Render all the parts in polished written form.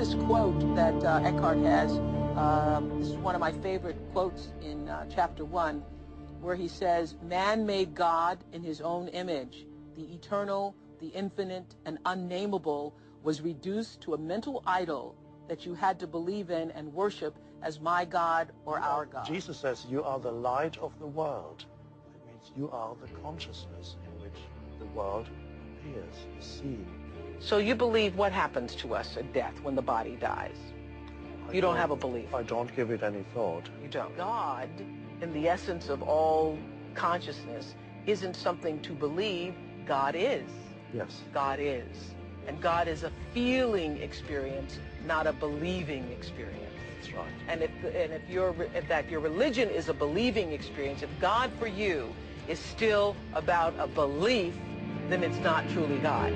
this quote that Eckhart has. This is one of my favorite quotes in chapter 1, where he says, "Man made God in his own image. The eternal, the infinite, and unnameable was reduced to a mental idol that you had to believe in and worship as my God or our God." Jesus says, you are the light of the world. It means you are the consciousness in which the world appears, is seen. So you believe what happens to us at death when the body dies? You don't have a belief. I don't give it any thought. You don't. God, in the essence of all consciousness, isn't something to believe. God is. Yes. God is. And God is a feeling experience, not a believing experience. That's right. And if your religion is a believing experience, if God for you is still about a belief, then it's not truly God.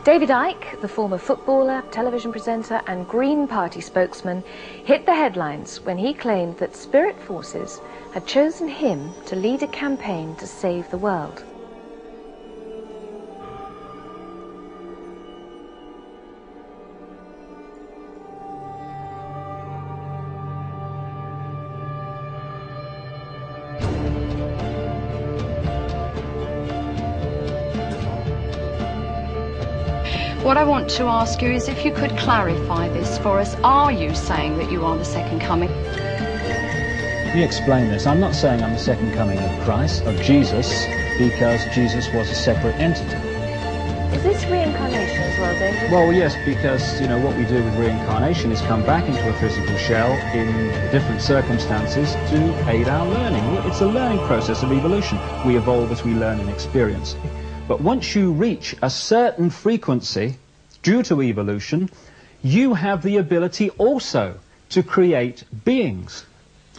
David Icke, the former footballer, television presenter and Green Party spokesman, hit the headlines when he claimed that spirit forces had chosen him to lead a campaign to save the world. What I want to ask you is if you could clarify this for us. Are you saying that you are the second coming? Let me explain this. I'm not saying I'm the second coming of Christ, of Jesus, because Jesus was a separate entity. Is this reincarnation as well, David? Well, yes, because, you know, what we do with reincarnation is come back into a physical shell in different circumstances to aid our learning. It's a learning process of evolution. We evolve as we learn and experience. But once you reach a certain frequency, due to evolution, you have the ability also to create beings.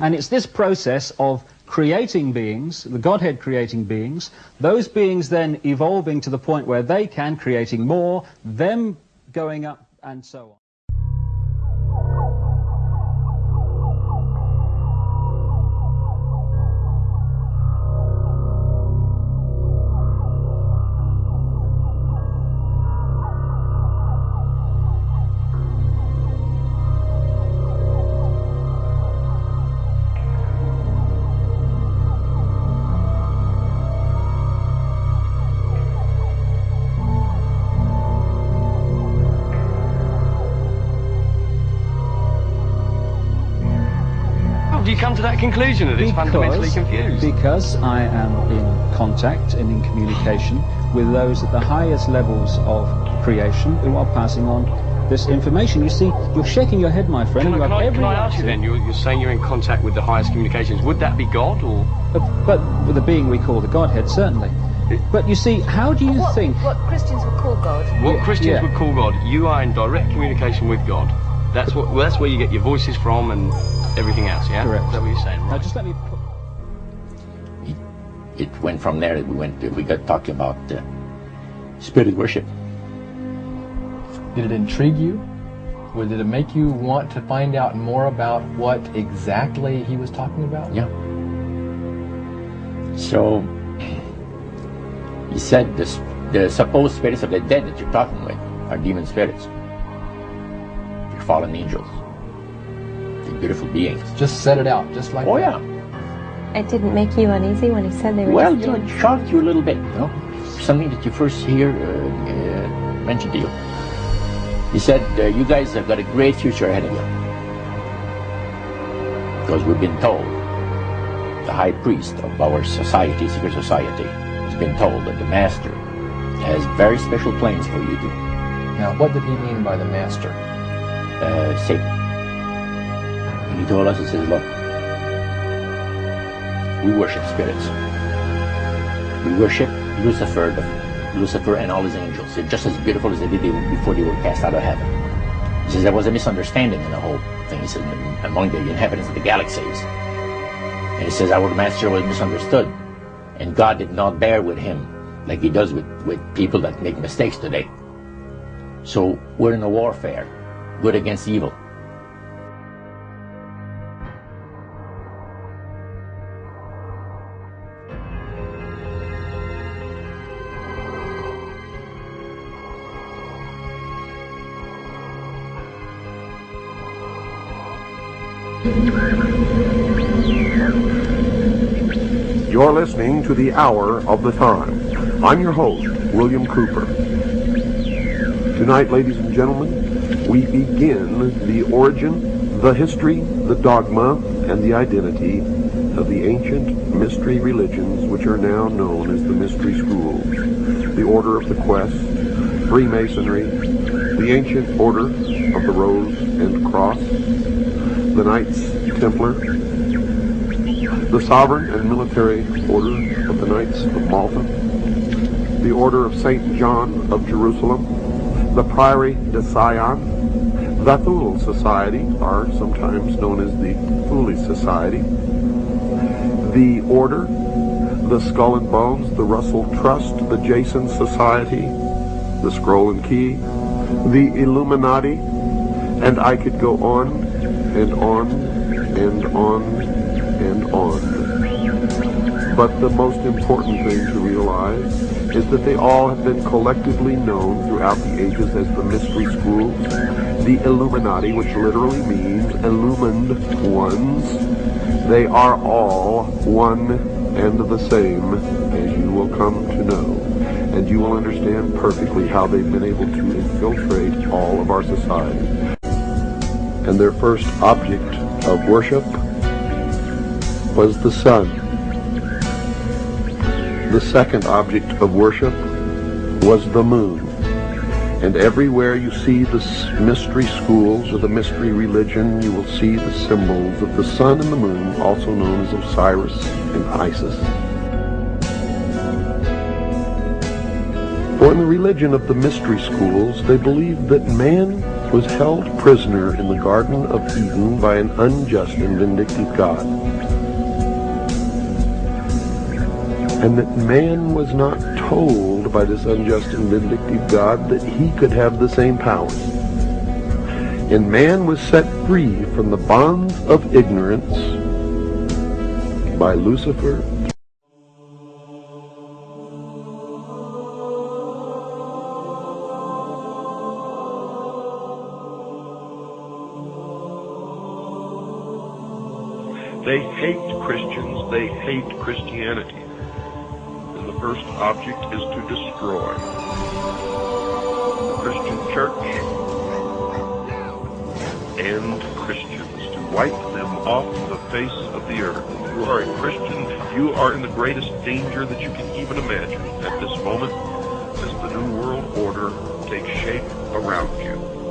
And it's this process of creating beings, the Godhead creating beings, those beings then evolving to the point where they can, creating more, them going up, and so on. Do you come to that conclusion that it's fundamentally confused? Because I am in contact and in communication with those at the highest levels of creation who are passing on this information. You see, you're shaking your head, my friend. Can I ask you then, you're saying you're in contact with the highest communications. Would that be God, or...? But with the being we call the Godhead, certainly. But you see, how do you think... What Christians would call God? What Christians would call God. You are in direct communication with God. That's where you get your voices from and everything else, yeah? Correct. Is that what you're saying? Right. Now just let me put... It went from there, we got talking about spirit worship. Did it intrigue you? Did it make you want to find out more about what exactly he was talking about? Yeah. So, he said the supposed spirits of the dead that you're talking with are demon spirits. They're fallen angels. They're beautiful beings. Just set it out, just like that. Oh, yeah. It didn't make you uneasy when he said they were Well, just you know, it shocked you a little bit, you know? Something that you first hear mentioned to you. He said, you guys have got a great future ahead of you. Because we've been told, the high priest of our society, secret society, has been told that the master has very special plans for you to. Now, what did he mean by the master? Satan. And he told us, he says, look, we worship spirits. We worship Lucifer and all his angels. They're just as beautiful as they did before they were cast out of heaven. He says there was a misunderstanding in the whole thing. He says among the inhabitants of the galaxies. And he says our master was misunderstood. And God did not bear with him like he does with people that make mistakes today. So we're in a warfare, good against evil. You're listening to The Hour of the Time. I'm your host, William Cooper. Tonight, ladies and gentlemen, we begin the origin, the history, the dogma, and the identity of the ancient mystery religions which are now known as the mystery schools. The Order of the Quest, Freemasonry, the ancient Order of the Rose and Cross, the Knights Templar, the Sovereign and Military Order of the Knights of Malta, the Order of St. John of Jerusalem, the Priory de Sion, the Thule Society, or sometimes known as the Thule Society, the Order, the Skull and Bones, the Russell Trust, the Jason Society, the Scroll and Key, the Illuminati, and I could go on and on and on and on. But the most important thing to realize is that they all have been collectively known throughout the ages as the mystery schools, the Illuminati, which literally means illumined ones. They are all one and the same, as you will come to know. And you will understand perfectly how they've been able to infiltrate all of our society. And their first object of worship was the sun. The second object of worship was the moon. And everywhere you see the mystery schools or the mystery religion, you will see the symbols of the sun and the moon, also known as Osiris and Isis. For in the religion of the mystery schools, they believed that man was held prisoner in the Garden of Eden by an unjust and vindictive God. And that man was not told by this unjust and vindictive God that he could have the same powers. And man was set free from the bonds of ignorance by Lucifer. They hate Christians, they hate Christianity. And the first object is to destroy the Christian church and Christians, to wipe them off the face of the earth. If you are a Christian, you are in the greatest danger that you can even imagine at this moment as the New World Order takes shape around you.